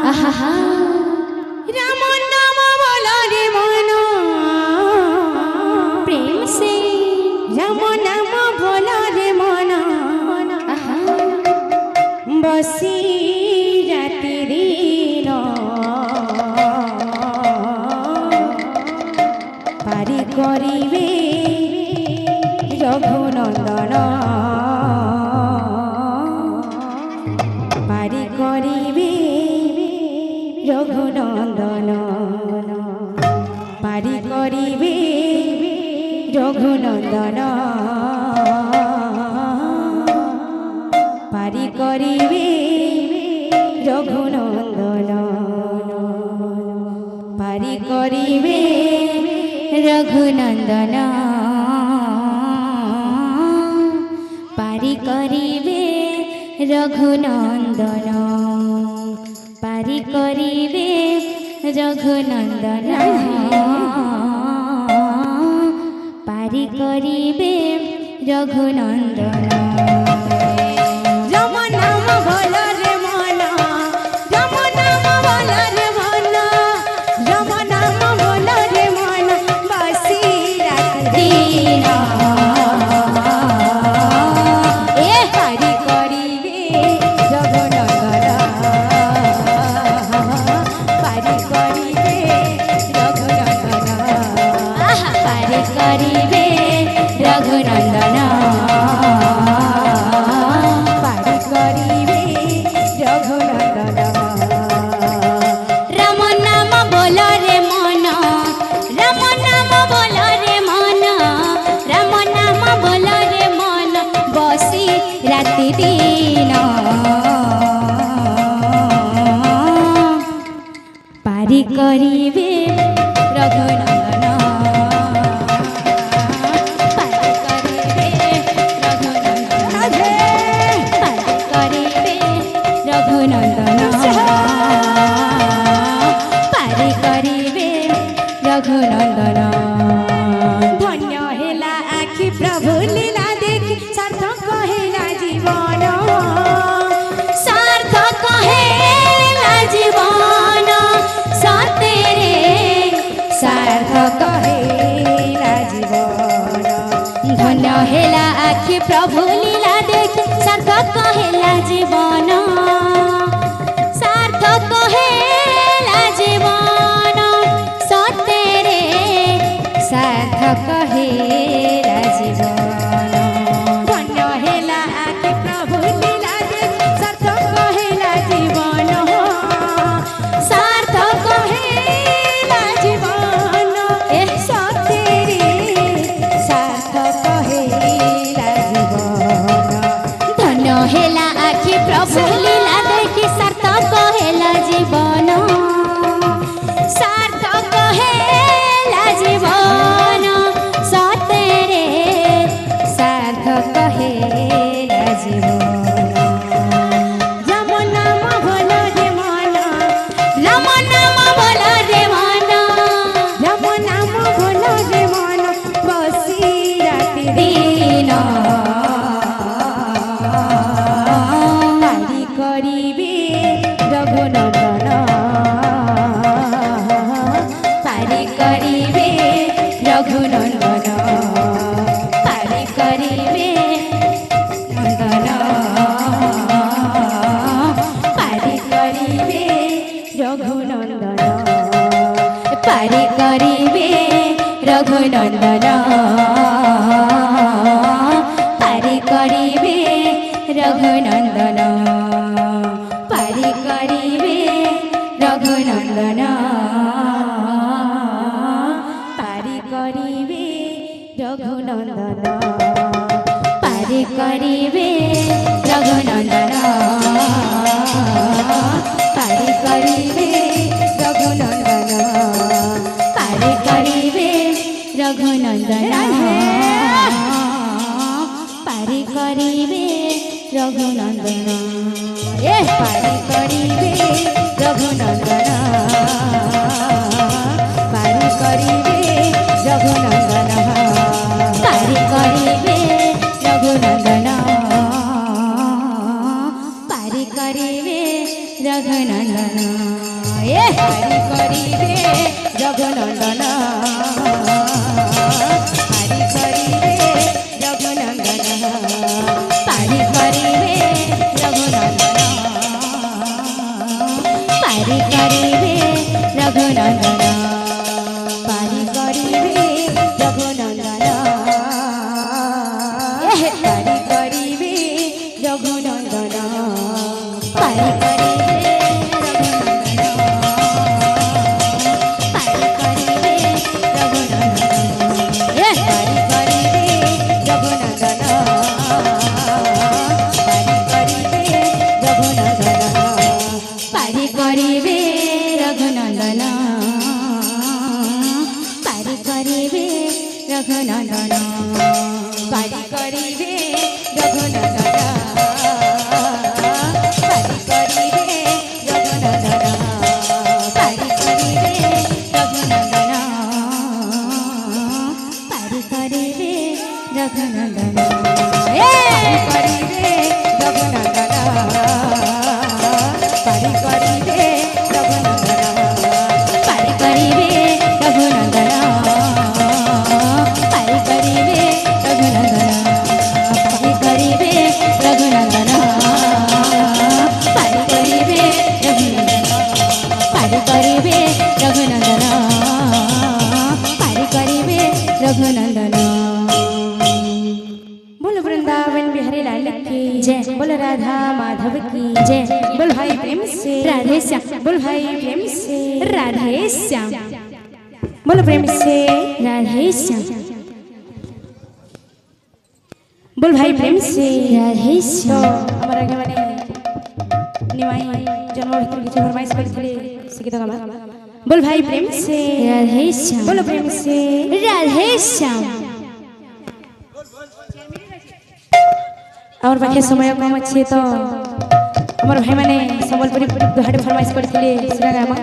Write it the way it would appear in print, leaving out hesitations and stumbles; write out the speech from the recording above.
আহা রাম নাম বলো রে মন প্রেম সে রাম নাম বলো রে মন আহা বসি রাতি দিন পারি করিবে রঘুনন্দন পারি করিবে রঘুনন্দন পারি করিবে রঘুনন্দন পারি করিবে রঘুনন্দন পারি করিবে রঘুনন্দন পারি করিবে রঘুনন্দন পারি করিবে রঘুনন্দন পারি করিবে রঘুনন্দন রাম নাম বলো রে মন রাম নাম বলো রে মন রাম নাম বলো রে মন বসি রাতি দিন এ পারি করিবে রঘুনন্দন পারি করিবে রঘুনন্দন পারি করিবে রঘুনন্দন পারি করিবে রঘুনন্দন রাম নাম বলো রে মন রাম নাম বলো রে মন রাম নাম বলো রে মন বসি রাতি দিন পারি করিবে রঘুনন্দন পারি করিবে রঘুনন্দন পারি করিবে রঘুনন্দন পারি করিবে রঘুনন্দন ধন্য হেলা আখি প্রভু লীলা দেখি সার্থক হেলা জীবন সার্থক হেলা জীবন সতেরে সার্থক হেলা জীবন ধন্য হেলা আখি প্রভু লীলা দেখি সার্থক হেলা জীবন সার্থক হেলা জীবন সতেরে সার্থক হেলা জীবন ধন্য হেলা আখি প্রভু লীলা দেখি সার্থক হেলা জীবন সার্থক হেলা জীবন এ সতেরে সার্থক হেলা জীবন ধন্য হেলা আখি প্রভু লীলা দেখি সার্থক হেলা জীবন সার্থক হেলা জীবন সতেরে সার্থক হেলা জীবন রাম নাম বলো রে মন রাম নাম বলো রে মন রাম নাম বলো রে মন বসি রাতি দিন পারি করিবে রঘুনন্দন পারি করিবে রঘুনন্দন পারি করিবে নন্দন পারি করিবে রঘুনন্দন পারি করিবে রঘুনন্দন পারি করিবে রঘুনন্দন পারি করিবে রঘুনন্দন পারি করিবে রঘুনন্দন পারি করিবে রঘুনন্দন পারি করিবে রঘুনন্দন পারি করিবে রঘুনন্দন পারি করিবে রঘুনন্দন এ পারি করিবে রঘুনন্দন পারি করিবে রঘুনন্দন পারি করিবে রঘুনন্দন পারি করিবে रघुनंदन ए हरि करिबे रघुनंदन हरि करिबे रघुनंदन हरि करिबे रघुनंदन हरि करिबे रघुनंदन हरि करिबे रघुनंदन हरि करिबे रघुनंदन हरि करिबे रघुनंदन पारी करिबे रघुनंदन पारी करिबे रघुनंदन पारी करिबे रघुनंदन पारी करिबे रघुनंदन पारी करिबे रघुनंदन ए करिबे रघुनंदन पारी करिबे रघुनंदन पारी करिबे रघुनंदन पारी करिबे रघुनंदन पारी करिबे रघुनंदन पारी करिबे रघुनंदन पारी करिबे रघुनंदन पारी करिबे रघुनंदन बोल वृंदावन बिहारी लाल की जय बोल राधा माधव की जय बोल भाई प्रेम से राधे श्याम बोल भाई प्रेम से राधे श्याम बोल प्रेम से राधे श्याम बोल भाई प्रेम से राधे श्याम हमारा के माने निवाई जन्म भीतर किछु फरमाइश करथिले सिकित गामा बोल भाई प्रेम से राधे श्याम बोल प्रेम से राधे श्याम और बाकी समय कम अच्छे तो हमारे भाई मैंने संबलपुरी दुहाटे फरमाइश करथिले सिरा गामा